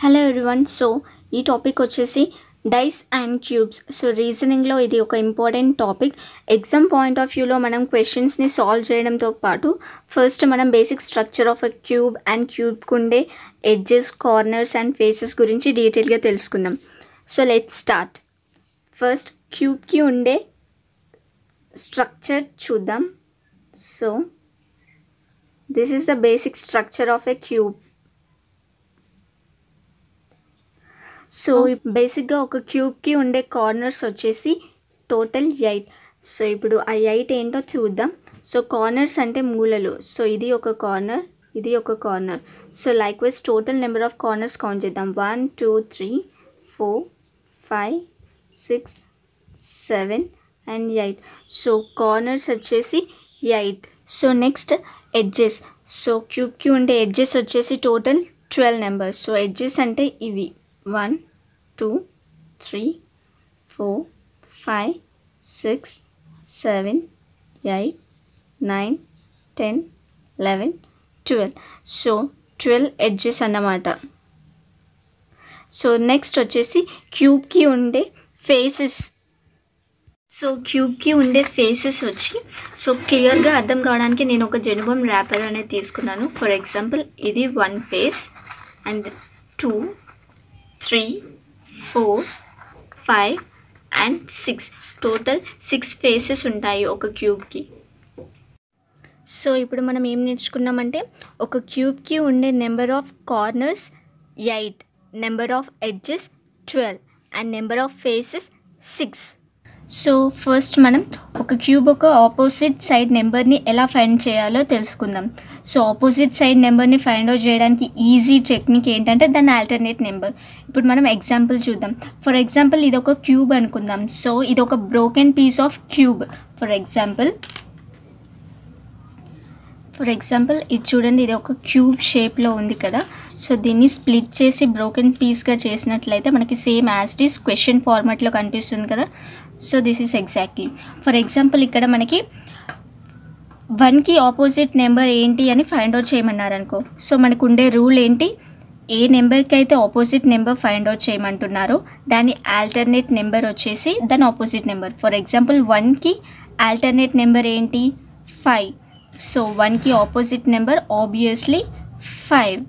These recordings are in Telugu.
Hello everyone. సో ఈ టాపిక్ వచ్చేసి డైస్ అండ్ క్యూబ్స్. సో రీజనింగ్లో ఇది ఒక important topic. Exam point of వ్యూలో మనం క్వశ్చన్స్ని సాల్వ్ చేయడంతో పాటు ఫస్ట్ మనం basic structure of a cube and క్యూబ్కి ఉండే ఎడ్జెస్, కార్నర్స్ అండ్ ఫేసెస్ గురించి డీటెయిల్గా తెలుసుకుందాం. So let's start. ఫస్ట్ క్యూబ్కి ఉండే స్ట్రక్చర్ చూద్దాం. So this is the basic structure of a cube. So బేసిక్గా ఒక క్యూబ్కి ఉండే కార్నర్స్ వచ్చేసి టోటల్ 8. సో ఇప్పుడు ఆ 8 ఏంటో చూద్దాం. సో కార్నర్స్ అంటే మూలలు. సో ఇది ఒక కార్నర్, ఇది ఒక corner. So like wise total number of corners count చేద్దాం. 1 2 3 4 5 6 7 అండ్ 8. సో కార్నర్స్ వచ్చేసి 8. So next edges. సో క్యూబ్కి ఉండే ఎడ్జెస్ వచ్చేసి టోటల్ 12 నెంబర్స్. సో ఎడ్జెస్ అంటే ఇవి 1 2 3 4 5 6 7 8 9 10 11 12. సో 12 ఎడ్జెస్ అన్నమాట. సో నెక్స్ట్ వచ్చేసి క్యూబ్కి ఉండే ఫేసెస్. సో క్యూబ్కి ఉండే ఫేసెస్ వచ్చి సో క్లియర్గా అర్థం కావడానికి నేను ఒక జెనుబమ్ ర్యాపర్ అనేది తీసుకున్నాను. ఫర్ ఎగ్జాంపుల్ ఇది 1 face and 2 3 4 5 and 6. Total 6 faces ఉంటాయి ఒక క్యూబ్కి. సో ఇప్పుడు మనం ఏం నేర్చుకున్నామంటే ఒక క్యూబ్కి ఉండే number of corners 8, number of edges 12 and number of faces 6. So first మనం ఒక క్యూబ్ ఒక ఆపోజిట్ సైడ్ నెంబర్ని ఎలా ఫైండ్ చేయాలో తెలుసుకుందాం. సో ఆపోజిట్ సైడ్ నెంబర్ని ఫైండ్ అవుట్ చేయడానికి ఈజీ టెక్నిక్ ఏంటంటే దాని ఆల్టర్నేట్ నెంబర్. ఇప్పుడు మనం ఎగ్జాంపుల్ చూద్దాం. ఫర్ ఎగ్జాంపుల్ ఇది ఒక క్యూబ్ అనుకుందాం. సో ఇది ఒక broken piece of cube. For example ఇది చూడండి, ఇది ఒక క్యూబ్ షేప్లో ఉంది కదా. సో దీన్ని స్ప్లిట్ చేసి బ్రోకెన్ పీస్గా చేసినట్లయితే మనకి same as it is question ఫార్మాట్లో కనిపిస్తుంది కదా. So this is exactly. For example ఇక్కడ మనకి 1కి ఆపోజిట్ నెంబర్ ఏంటి అని ఫైండ్ అవుట్ చేయమన్నారు అనుకో. సో మనకు ఉండే రూల్ ఏంటి, ఏ నెంబర్కి అయితే ఆపోజిట్ నెంబర్ ఫైండ్ అవుట్ చేయమంటున్నారో దాని ఆల్టర్నేట్ నెంబర్ వచ్చేసి దాని ఆపోజిట్ నెంబర్. ఫర్ ఎగ్జాంపుల్ 1కి ఆల్టర్నేట్ నెంబర్ ఏంటి 5. సో 1కి opposite number obviously 5.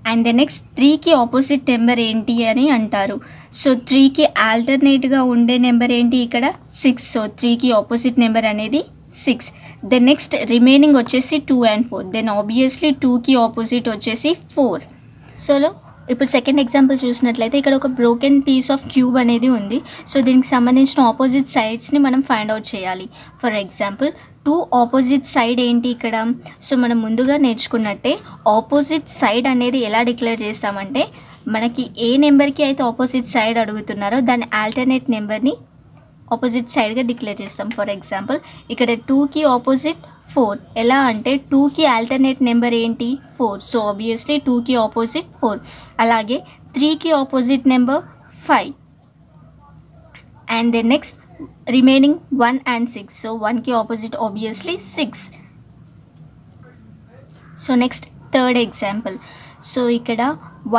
And the next 3కి ఆపోజిట్ నెంబర్ ఏంటి అని అంటారు. సో 3కి ఆల్టర్నేట్గా ఉండే నెంబర్ ఏంటి ఇక్కడ 6. సో 3కి ఆపోజిట్ నెంబర్ అనేది 6. ద నెక్స్ట్ రిమైనింగ్ వచ్చేసి 2 and 4. దెన్ ఆబ్వియస్లీ 2కి ఆపోజిట్ వచ్చేసి 4. సో ఇప్పుడు సెకండ్ ఎగ్జాంపుల్ చూసినట్లయితే ఇక్కడ ఒక బ్రోకెన్ పీస్ ఆఫ్ క్యూబ్ అనేది ఉంది. సో దీనికి సంబంధించిన ఆపోజిట్ సైడ్స్ని మనం ఫైండ్ అవుట్ చేయాలి. ఫర్ ఎగ్జాంపుల్ 2 ఆపోజిట్ సైడ్ ఏంటి ఇక్కడ. సో మనం ముందుగా నేర్చుకున్నట్టే ఆపోజిట్ సైడ్ అనేది ఎలా డిక్లేర్ చేస్తామంటే మనకి ఏ నెంబర్కి అయితే ఆపోజిట్ సైడ్ అడుగుతున్నారో దాని ఆల్టర్నేట్ నెంబర్ని ఆపోజిట్ సైడ్గా డిక్లేర్ చేస్తాం. ఫర్ ఎగ్జాంపుల్ ఇక్కడ 2కి ఆపోజిట్ 4. ఎలా అంటే 2కి ఆల్టర్నేట్ నెంబర్ ఏంటి 4. సో ఆబ్వియస్లీ 2కి ఆపోజిట్ 4. అలాగే 3కి opposite number 5. And then next remaining 1 and 6. So 1కి opposite obviously 6. So next third example. So ఇక్కడ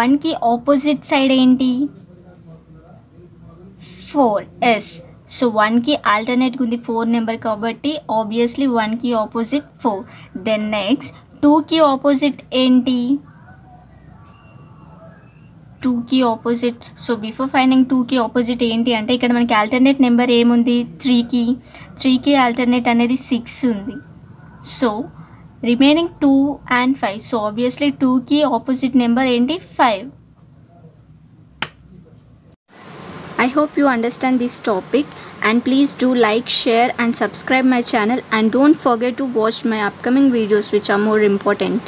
1కి ఆపోజిట్ సైడ్ ఏంటి 4s. సో 1కి ఆల్టర్నేట్గా ఉంది 4 నెంబర్ కాబట్టి ఆబ్వియస్లీ 1కి ఆపోజిట్ 4. దెన్ నెక్స్ట్ 2కి ఆపోజిట్ ఏంటి 2కి ఆపోజిట్. సో బిఫోర్ ఫైండింగ్ 2కి ఆపోజిట్ ఏంటి అంటే ఇక్కడ మనకి ఆల్టర్నేట్ నెంబర్ ఏముంది 3కి ఆల్టర్నేట్ అనేది 6 ఉంది. So remaining 2 and 5. So obviously 2కి ఆపోజిట్ నెంబర్ ఏంటి 5. I hope you understand this topic, and please do like, share and subscribe my channel, and don't forget to watch my upcoming videos which are more important.